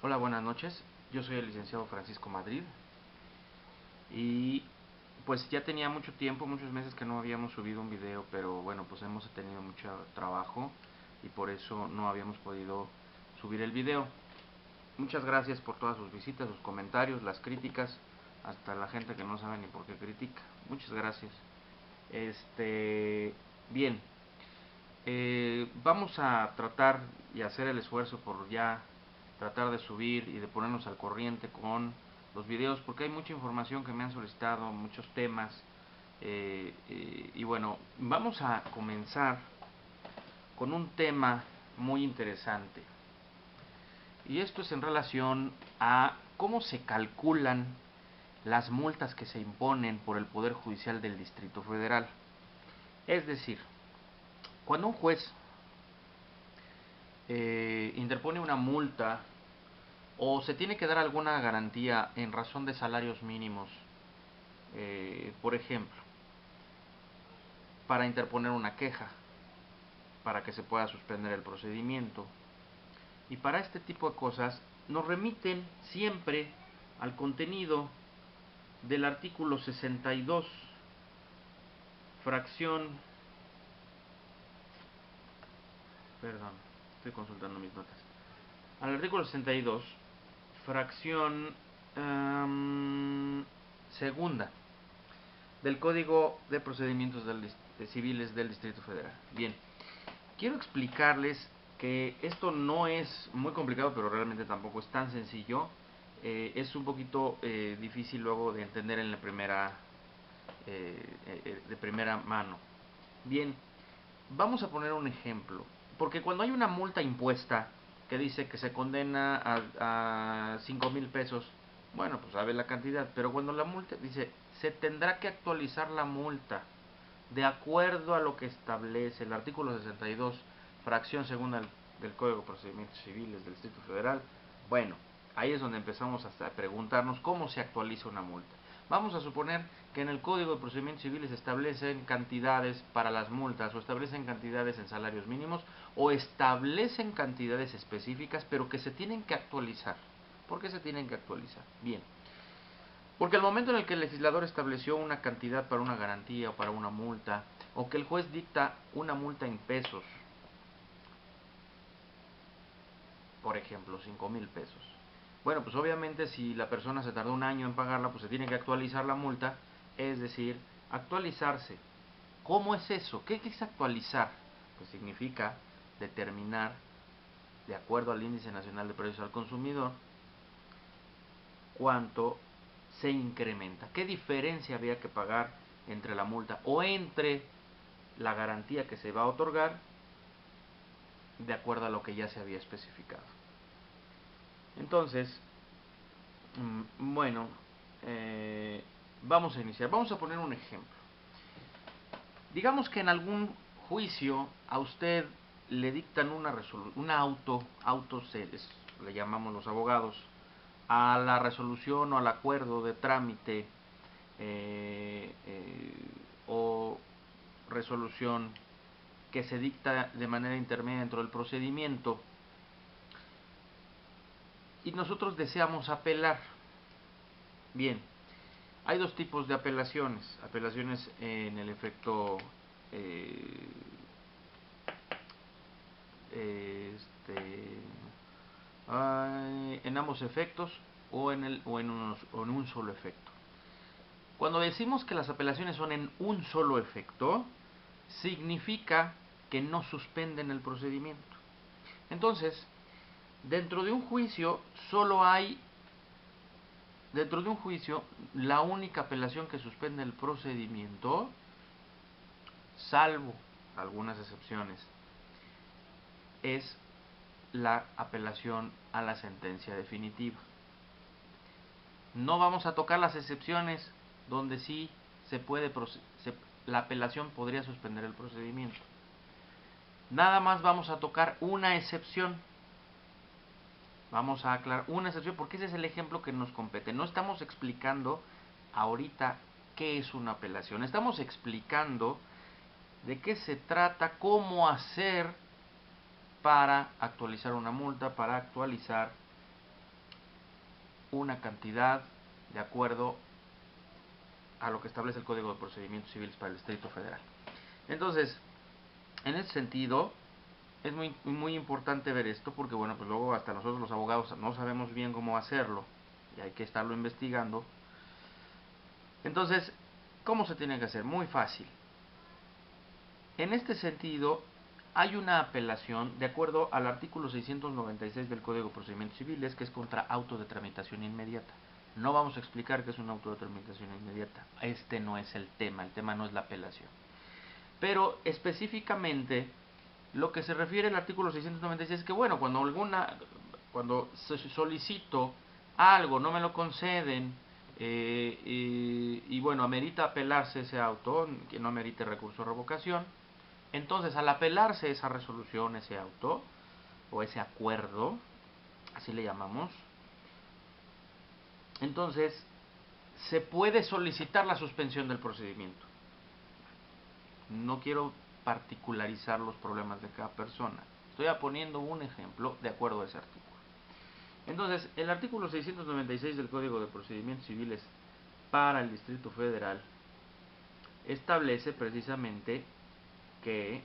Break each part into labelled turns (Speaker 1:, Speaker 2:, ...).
Speaker 1: Hola, buenas noches. Yo soy el licenciado Francisco Madrid y pues ya tenía mucho tiempo, muchos meses que no habíamos subido un video, pero bueno, pues hemos tenido mucho trabajo y por eso no habíamos podido subir el video. Muchas gracias por todas sus visitas, sus comentarios, las críticas, hasta la gente que no sabe ni por qué critica. Muchas gracias. Bien, vamos a tratar y hacer el esfuerzo por ya tratar de subir y de ponernos al corriente con los videos, porque hay mucha información que me han solicitado, muchos temas. Y bueno, vamos a comenzar con un tema muy interesante. Y esto es en relación a cómo se calculan las multas que se imponen por el Poder Judicial del Distrito Federal. Es decir, cuando un juez interpone una multa o se tiene que dar alguna garantía en razón de salarios mínimos, por ejemplo, para interponer una queja, para que se pueda suspender el procedimiento. Y para este tipo de cosas nos remiten siempre al contenido del artículo 62, fracción, perdón, estoy consultando mis notas, al artículo 62, fracción segunda del Código de Procedimientos Civiles del Distrito Federal. Bien, quiero explicarles que esto no es muy complicado, pero realmente tampoco es tan sencillo. Es un poquito difícil luego de entender en la de primera mano. Bien, vamos a poner un ejemplo, porque cuando hay una multa impuesta que dice que se condena a 5,000 pesos, bueno, pues sabe la cantidad, pero cuando la multa dice se tendrá que actualizar la multa de acuerdo a lo que establece el artículo 62, fracción segunda del Código de Procedimientos Civiles del Distrito Federal, bueno, ahí es donde empezamos a preguntarnos cómo se actualiza una multa. Vamos a suponer que en el Código de Procedimientos Civiles establecen cantidades para las multas, o establecen cantidades en salarios mínimos, o establecen cantidades específicas, pero que se tienen que actualizar. ¿Por qué se tienen que actualizar? Bien, porque el momento en el que el legislador estableció una cantidad para una garantía o para una multa, o que el juez dicta una multa en pesos, por ejemplo, 5,000 pesos. Bueno, pues obviamente si la persona se tardó un año en pagarla, pues se tiene que actualizar la multa, es decir, actualizarse. ¿Cómo es eso? ¿Qué es actualizar? Pues significa determinar, de acuerdo al Índice Nacional de Precios al Consumidor, cuánto se incrementa. ¿Qué diferencia había que pagar entre la multa o entre la garantía que se va a otorgar de acuerdo a lo que ya se había especificado? Entonces, bueno, vamos a iniciar. Vamos a poner un ejemplo. Digamos que en algún juicio a usted le dictan una auto le llamamos los abogados, a la resolución o al acuerdo de trámite o resolución que se dicta de manera intermedia dentro del procedimiento y nosotros deseamos apelar. Bien, hay dos tipos de apelaciones. Apelaciones en el efecto este, en ambos efectos o en un solo efecto. Cuando decimos que las apelaciones son en un solo efecto, significa que no suspenden el procedimiento. Entonces, dentro de un juicio solo hay, dentro de un juicio, la única apelación que suspende el procedimiento, salvo algunas excepciones, es la apelación a la sentencia definitiva. No vamos a tocar las excepciones donde sí se puede la apelación podría suspender el procedimiento. Nada más vamos a tocar una excepción. Vamos a aclarar una excepción porque ese es el ejemplo que nos compete. No estamos explicando ahorita qué es una apelación. Estamos explicando de qué se trata, cómo hacer para actualizar una multa, para actualizar una cantidad de acuerdo a lo que establece el Código de Procedimientos Civiles para el Distrito Federal. Entonces, en ese sentido, es muy importante ver esto porque, bueno, pues luego hasta nosotros los abogados no sabemos bien cómo hacerlo y hay que estarlo investigando. Entonces, ¿cómo se tiene que hacer? Muy fácil. En este sentido, hay una apelación de acuerdo al artículo 696 del Código de Procedimientos Civiles, que es contra auto de tramitación inmediata. No vamos a explicar qué es un auto de tramitación inmediata. Este no es el tema no es la apelación. Pero específicamente, lo que se refiere al artículo 696 es que, bueno, cuando solicito algo, no me lo conceden, y bueno, amerita apelarse ese auto, que no amerite recurso de revocación. Entonces, al apelarse esa resolución, ese auto, o ese acuerdo, así le llamamos, entonces se puede solicitar la suspensión del procedimiento. No quiero particularizar los problemas de cada persona. Estoy poniendo un ejemplo de acuerdo a ese artículo. Entonces, el artículo 696 del Código de Procedimientos Civiles para el Distrito Federal establece precisamente que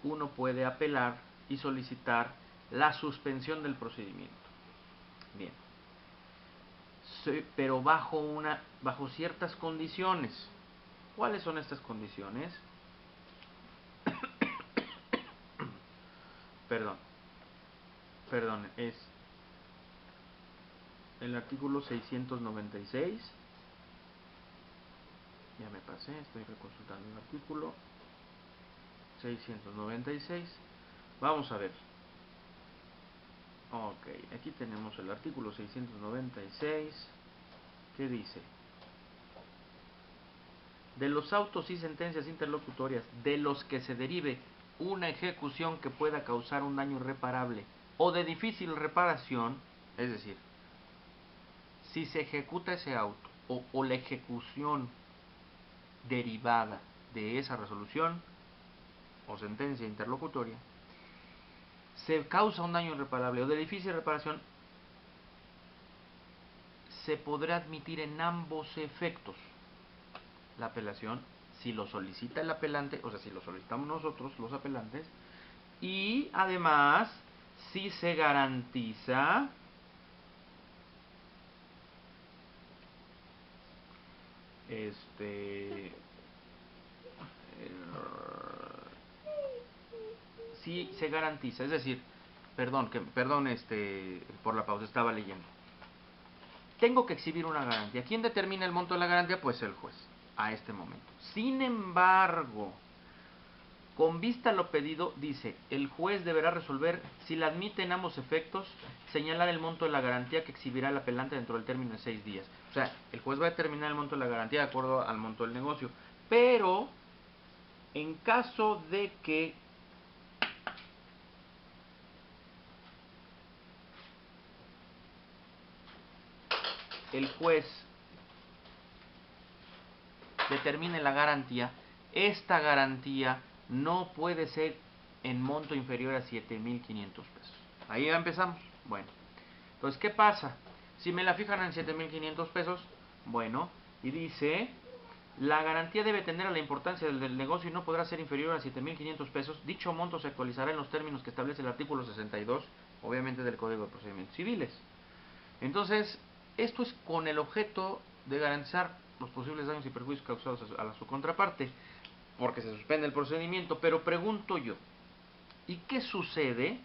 Speaker 1: uno puede apelar y solicitar la suspensión del procedimiento. Bien. Pero bajo ciertas condiciones. ¿Cuáles son estas condiciones? Perdón, es el artículo 696. Ya me pasé, estoy reconsultando el artículo 696. Vamos a ver. Ok, aquí tenemos el artículo 696 que dice: de los autos y sentencias interlocutorias de los que se derive una ejecución que pueda causar un daño irreparable o de difícil reparación, es decir, si se ejecuta ese auto o la ejecución derivada de esa resolución o sentencia interlocutoria se causa un daño irreparable o de difícil reparación, se podrá admitir en ambos efectos la apelación si lo solicita el apelante, o sea, si lo solicitamos nosotros los apelantes, y además si se garantiza si se garantiza, es decir, perdón por la pausa, estaba leyendo. Tengo que exhibir una garantía. ¿Quién determina el monto de la garantía? Pues el juez, a este momento. Sin embargo, con vista a lo pedido, dice, el juez deberá resolver si la admite en ambos efectos, señalar el monto de la garantía que exhibirá el apelante dentro del término de 6 días. O sea, el juez va a determinar el monto de la garantía de acuerdo al monto del negocio. Pero, en caso de que el juez determine la garantía, esta garantía no puede ser en monto inferior a 7,500 pesos. Ahí ya empezamos. Bueno, entonces, ¿qué pasa? Si me la fijan en 7,500 pesos, bueno, y dice, la garantía debe tener a la importancia del negocio y no podrá ser inferior a 7,500 pesos. Dicho monto se actualizará en los términos que establece el artículo 62, obviamente del Código de Procedimientos Civiles. Entonces, esto es con el objeto de garantizar los posibles daños y perjuicios causados a su contraparte, porque se suspende el procedimiento. Pero pregunto yo, ¿y qué sucede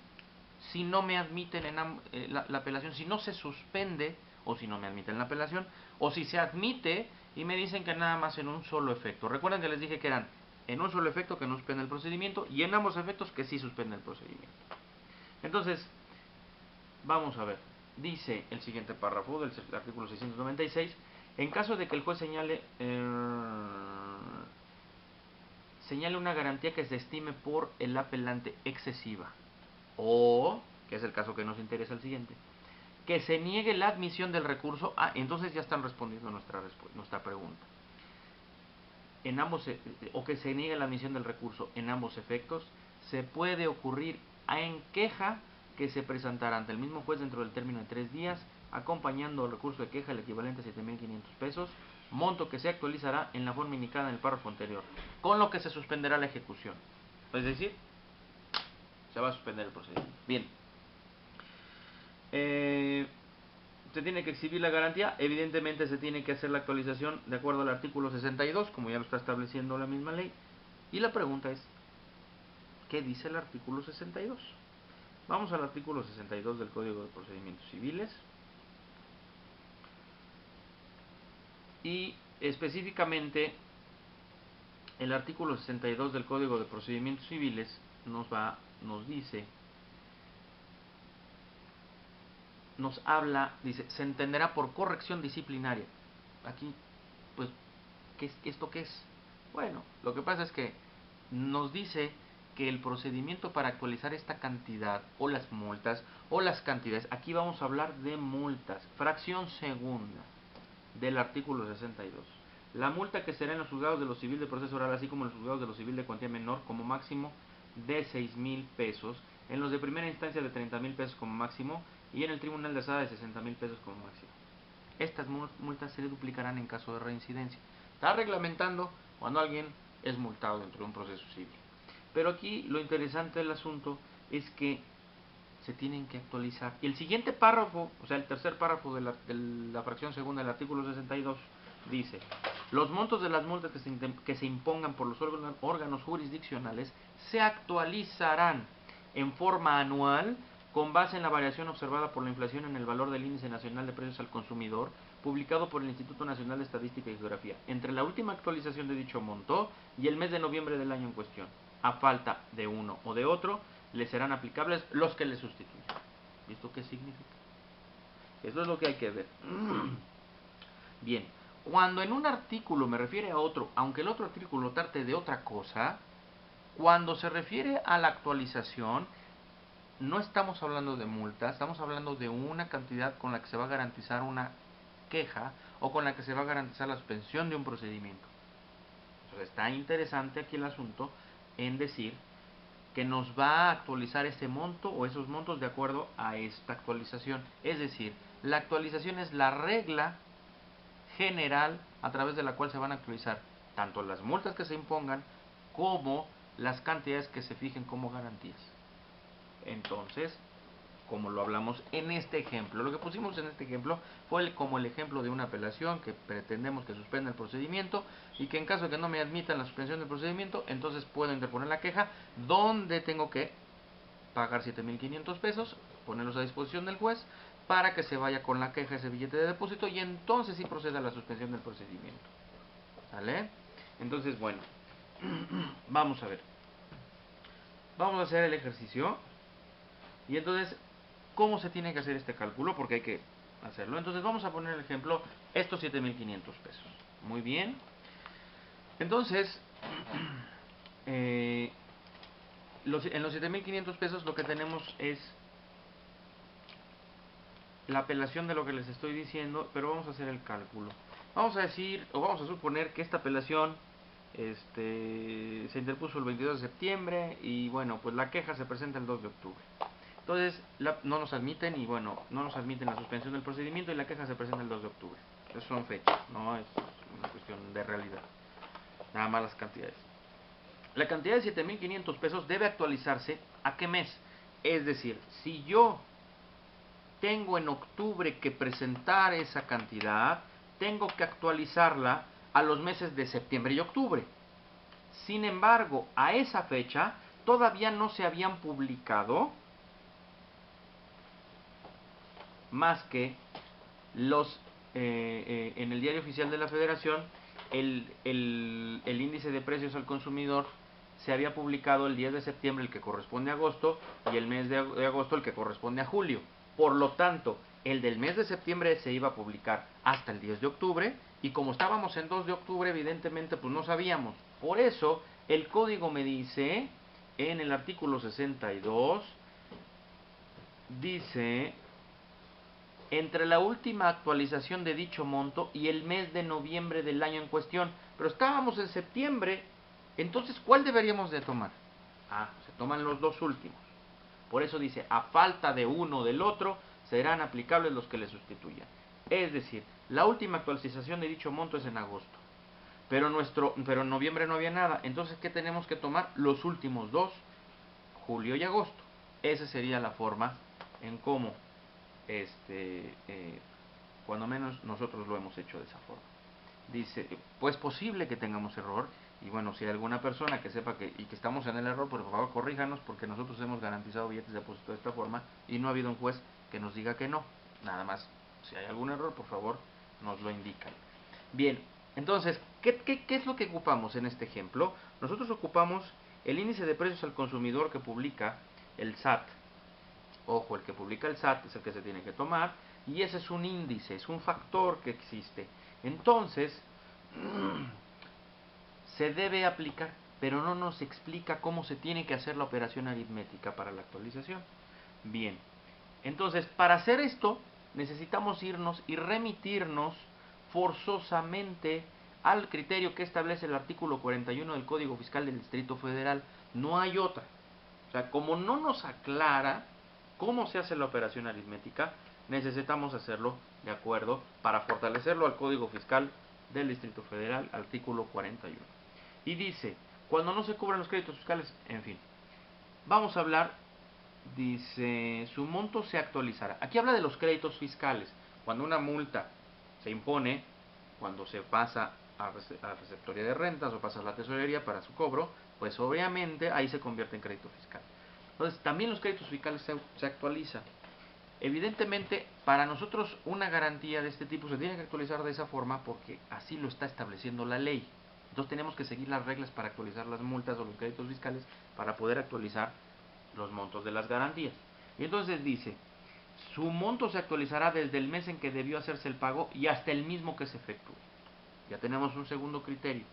Speaker 1: si no me admiten la apelación? Si no se suspende, o si no me admiten la apelación, o si se admite y me dicen que nada más en un solo efecto. Recuerden que les dije que eran en un solo efecto que no suspende el procedimiento y en ambos efectos que sí suspende el procedimiento. Entonces, vamos a ver. Dice el siguiente párrafo del artículo 696, en caso de que el juez señale una garantía que se estime por el apelante excesiva, o, que es el caso que nos interesa el siguiente, que se niegue la admisión del recurso. Entonces ya están respondiendo nuestra pregunta. O que se niegue la admisión del recurso en ambos efectos, se puede ocurrir en queja que se presentará ante el mismo juez dentro del término de 3 días, acompañando el recurso de queja el equivalente a 7.500 pesos, monto que se actualizará en la forma indicada en el párrafo anterior, con lo que se suspenderá la ejecución. Es decir, se va a suspender el procedimiento. Bien. Se tiene que exhibir la garantía, evidentemente se tiene que hacer la actualización de acuerdo al artículo 62, como ya lo está estableciendo la misma ley. Y la pregunta es, ¿qué dice el artículo 62? Vamos al artículo 62 del Código de Procedimientos Civiles. Y específicamente, el artículo 62 del Código de Procedimientos Civiles nos habla, dice, se entenderá por corrección disciplinaria. Aquí, pues, ¿esto qué es? Bueno, lo que pasa es que nos dice que el procedimiento para actualizar esta cantidad, o las multas, o las cantidades, aquí vamos a hablar de multas, fracción segunda del artículo 62. La multa que será en los juzgados de lo civil de proceso oral, así como en los juzgados de lo civil de cuantía menor, como máximo de 6.000 pesos, en los de primera instancia de 30.000 pesos como máximo, y en el tribunal de asada de 60.000 pesos como máximo. Estas multas se duplicarán en caso de reincidencia. Está reglamentando cuando alguien es multado dentro de un proceso civil. Pero aquí lo interesante del asunto es que se tienen que actualizar. Y el siguiente párrafo, o sea, el tercer párrafo de la fracción segunda del artículo 62, dice: los montos de las multas que se impongan por los órganos jurisdiccionales se actualizarán en forma anual con base en la variación observada por la inflación en el valor del Índice Nacional de Precios al Consumidor, publicado por el Instituto Nacional de Estadística y Geografía, entre la última actualización de dicho monto y el mes de noviembre del año en cuestión. A falta de uno o de otro, le serán aplicables los que le sustituyan. ¿Y esto qué significa? Eso es lo que hay que ver. Bien, cuando en un artículo me refiere a otro, aunque el otro artículo trate de otra cosa, cuando se refiere a la actualización, no estamos hablando de multa, estamos hablando de una cantidad con la que se va a garantizar una queja o con la que se va a garantizar la suspensión de un procedimiento. Entonces está interesante aquí el asunto en decir que nos va a actualizar ese monto o esos montos de acuerdo a esta actualización. Es decir, la actualización es la regla general a través de la cual se van a actualizar tanto las multas que se impongan como las cantidades que se fijen como garantías. Entonces, como lo hablamos en este ejemplo, lo que pusimos en este ejemplo fue como el ejemplo de una apelación que pretendemos que suspenda el procedimiento y que en caso de que no me admitan la suspensión del procedimiento, entonces puedo interponer la queja donde tengo que pagar 7.500 pesos, ponerlos a disposición del juez para que se vaya con la queja ese billete de depósito y entonces sí proceda a la suspensión del procedimiento. ¿Sale? Entonces, bueno, vamos a ver. Vamos a hacer el ejercicio. Y entonces, ¿cómo se tiene que hacer este cálculo? Porque hay que hacerlo. Entonces vamos a poner el ejemplo, estos 7.500 pesos. Muy bien. Entonces, en los 7.500 pesos lo que tenemos es la apelación de lo que les estoy diciendo, pero vamos a hacer el cálculo. Vamos a decir, o vamos a suponer que esta apelación se interpuso el 22 de septiembre y bueno, pues la queja se presenta el 2 de octubre. Entonces, no nos admiten y bueno, no nos admiten la suspensión del procedimiento y la queja se presenta el 2 de octubre. Esas son fechas, no es una cuestión de realidad. Nada más las cantidades. La cantidad de 7.500 pesos debe actualizarse ¿a qué mes? Es decir, si yo tengo en octubre que presentar esa cantidad, tengo que actualizarla a los meses de septiembre y octubre. Sin embargo, a esa fecha todavía no se habían publicado más que en el Diario Oficial de la Federación el índice de precios al consumidor se había publicado el 10 de septiembre, el que corresponde a agosto, y el mes de agosto, el que corresponde a julio. Por lo tanto, el del mes de septiembre se iba a publicar hasta el 10 de octubre, y como estábamos en 2 de octubre, evidentemente, pues no sabíamos. Por eso, el código me dice, en el artículo 62, dice: entre la última actualización de dicho monto y el mes de noviembre del año en cuestión. Pero estábamos en septiembre, entonces ¿cuál deberíamos de tomar? Se toman los dos últimos. Por eso dice, a falta de uno o del otro, serán aplicables los que le sustituyan. Es decir, la última actualización de dicho monto es en agosto. Pero en noviembre no había nada. Entonces, ¿qué tenemos que tomar? Los últimos dos, julio y agosto. Esa sería la forma en cómo, cuando menos nosotros lo hemos hecho de esa forma. Dice, pues posible que tengamos error. Y bueno, si hay alguna persona que sepa que estamos en el error, por favor corríjanos, porque nosotros hemos garantizado billetes de depósito de esta forma y no ha habido un juez que nos diga que no. Nada más, si hay algún error, por favor, nos lo indican. Bien, entonces, ¿qué es lo que ocupamos en este ejemplo? Nosotros ocupamos el índice de precios al consumidor que publica el SAT. Ojo, el que publica el SAT es el que se tiene que tomar, y ese es un índice, es un factor que existe. Entonces, se debe aplicar, pero no nos explica cómo se tiene que hacer la operación aritmética para la actualización. Bien, entonces para hacer esto necesitamos irnos y remitirnos forzosamente al criterio que establece el artículo 41 del Código Fiscal del Distrito Federal. No hay otra. O sea, como no nos aclara cómo se hace la operación aritmética, necesitamos hacerlo de acuerdo para fortalecerlo al Código Fiscal del Distrito Federal, artículo 41. Y dice, cuando no se cubran los créditos fiscales, en fin. Vamos a hablar, dice, su monto se actualizará. Aquí habla de los créditos fiscales. Cuando una multa se impone, cuando se pasa a receptoría de rentas o pasa a la tesorería para su cobro, pues obviamente ahí se convierte en crédito fiscal. Entonces, también los créditos fiscales se actualizan. Evidentemente, para nosotros una garantía de este tipo se tiene que actualizar de esa forma porque así lo está estableciendo la ley. Entonces tenemos que seguir las reglas para actualizar las multas o los créditos fiscales para poder actualizar los montos de las garantías. Y entonces dice, su monto se actualizará desde el mes en que debió hacerse el pago y hasta el mismo que se efectúe. Ya tenemos un segundo criterio.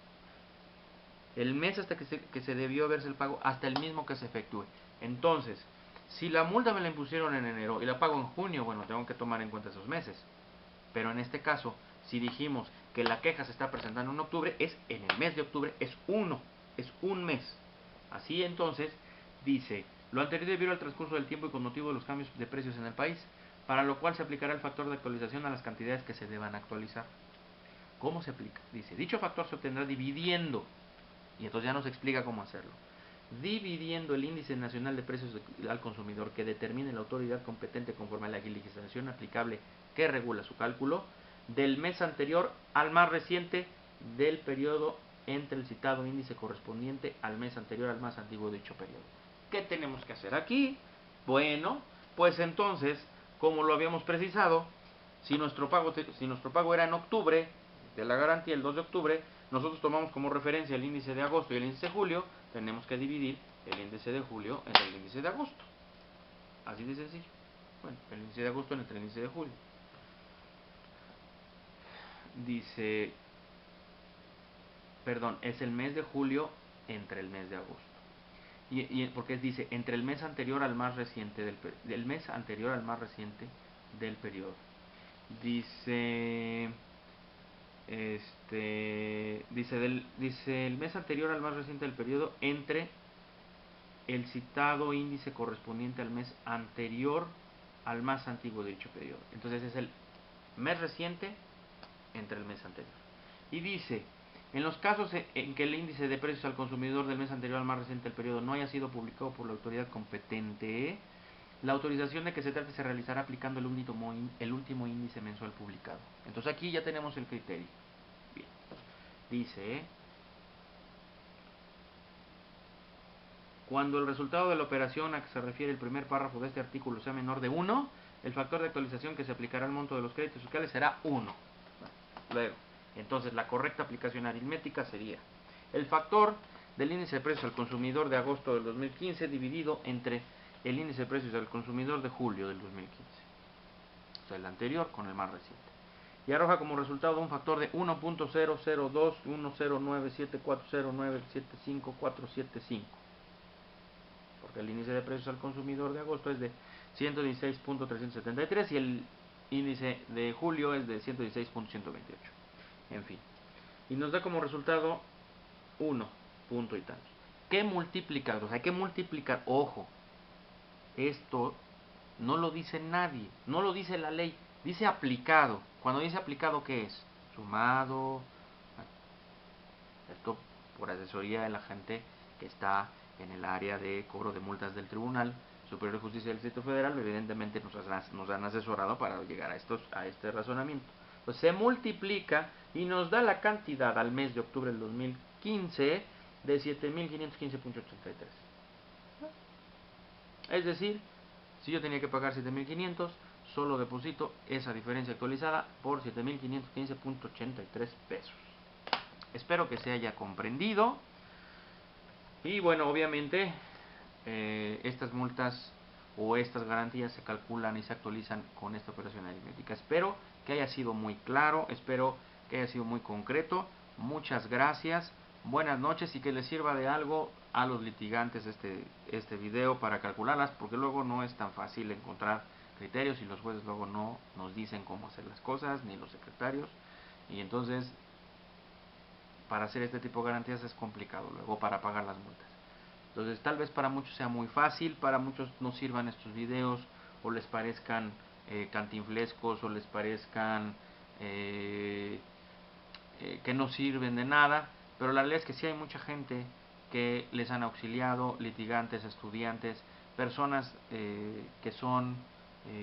Speaker 1: El mes hasta que se debió hacerse el pago hasta el mismo que se efectúe. Entonces, si la multa me la impusieron en enero y la pago en junio, bueno, tengo que tomar en cuenta esos meses. Pero en este caso, si dijimos que la queja se está presentando en octubre, es en el mes de octubre, es un mes. Así entonces, dice, lo anterior debido al transcurso del tiempo y con motivo de los cambios de precios en el país, para lo cual se aplicará el factor de actualización a las cantidades que se deban actualizar. ¿Cómo se aplica? Dice, dicho factor se obtendrá dividiendo, y entonces ya nos explica cómo hacerlo, dividiendo el índice nacional de precios al consumidor que determine la autoridad competente conforme a la legislación aplicable que regula su cálculo, del mes anterior al más reciente del periodo entre el citado índice correspondiente al mes anterior al más antiguo de dicho periodo. ¿Qué tenemos que hacer aquí? Bueno, pues entonces, como lo habíamos precisado, si nuestro pago era en octubre, de la garantía el 2 de octubre, nosotros tomamos como referencia el índice de agosto y el índice de julio, tenemos que dividir el índice de julio entre el índice de agosto. Así de sencillo. Bueno, el índice de agosto entre el índice de julio. Dice, perdón, es el mes de julio entre el mes de agosto. Porque dice, entre el mes anterior al más reciente del mes anterior al más reciente del periodo. Dice, dice el mes anterior al más reciente del periodo entre el citado índice correspondiente al mes anterior al más antiguo de dicho periodo. Entonces es el mes reciente entre el mes anterior. Y dice, en los casos en que el índice de precios al consumidor del mes anterior al más reciente del periodo no haya sido publicado por la autoridad competente, la autorización de que se trate se realizará aplicando el último índice mensual publicado. Entonces aquí ya tenemos el criterio. Bien. Dice, cuando el resultado de la operación a que se refiere el primer párrafo de este artículo sea menor de 1, el factor de actualización que se aplicará al monto de los créditos fiscales será 1. Luego, entonces la correcta aplicación aritmética sería el factor del índice de precios al consumidor de agosto del 2015 dividido entre el índice de precios al consumidor de julio del 2015. O sea, el anterior con el más reciente. Y arroja como resultado un factor de 1.002109740975475. Porque el índice de precios al consumidor de agosto es de 116.373 y el índice de julio es de 116.128. En fin. Y nos da como resultado 1 punto y tantos. ¿Qué multiplicar? O sea, hay que multiplicar, ojo, Esto no lo dice nadie, no lo dice la ley, dice aplicado. Cuando dice aplicado, ¿qué es? Sumado. Esto por asesoría de la gente que está en el área de cobro de multas del Tribunal Superior de Justicia del Distrito Federal. Evidentemente nos han asesorado para llegar a este razonamiento. Pues se multiplica y nos da la cantidad al mes de octubre del 2015 de 7.515.83. Es decir, si yo tenía que pagar 7.500, solo deposito esa diferencia actualizada por 7.515.83 pesos. Espero que se haya comprendido. Y bueno, obviamente estas multas o estas garantías se calculan y se actualizan con esta operación aritmética. Espero que haya sido muy claro, espero que haya sido muy concreto. Muchas gracias, buenas noches, y que les sirva de algo a los litigantes este video para calcularlas, porque luego no es tan fácil encontrar criterios y los jueces luego no nos dicen cómo hacer las cosas, ni los secretarios, y entonces para hacer este tipo de garantías es complicado luego para pagar las multas. Entonces tal vez para muchos sea muy fácil, para muchos no sirvan estos videos o les parezcan cantinflescos o les parezcan que no sirven de nada, pero la realidad es que sí hay mucha gente que les han auxiliado, litigantes, estudiantes, personas que son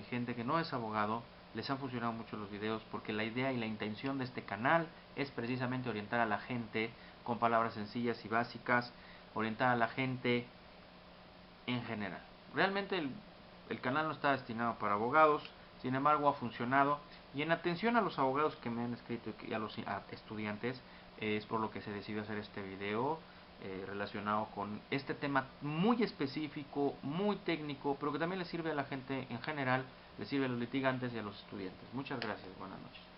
Speaker 1: gente que no es abogado, les han funcionado mucho los videos porque la idea y la intención de este canal es precisamente orientar a la gente con palabras sencillas y básicas, orientar a la gente en general. Realmente el canal no está destinado para abogados, sin embargo ha funcionado, y en atención a los abogados que me han escrito y a los estudiantes, es por lo que se decidió hacer este video relacionado con este tema muy específico, muy técnico, pero que también le sirve a la gente en general, le sirve a los litigantes y a los estudiantes. Muchas gracias, buenas noches.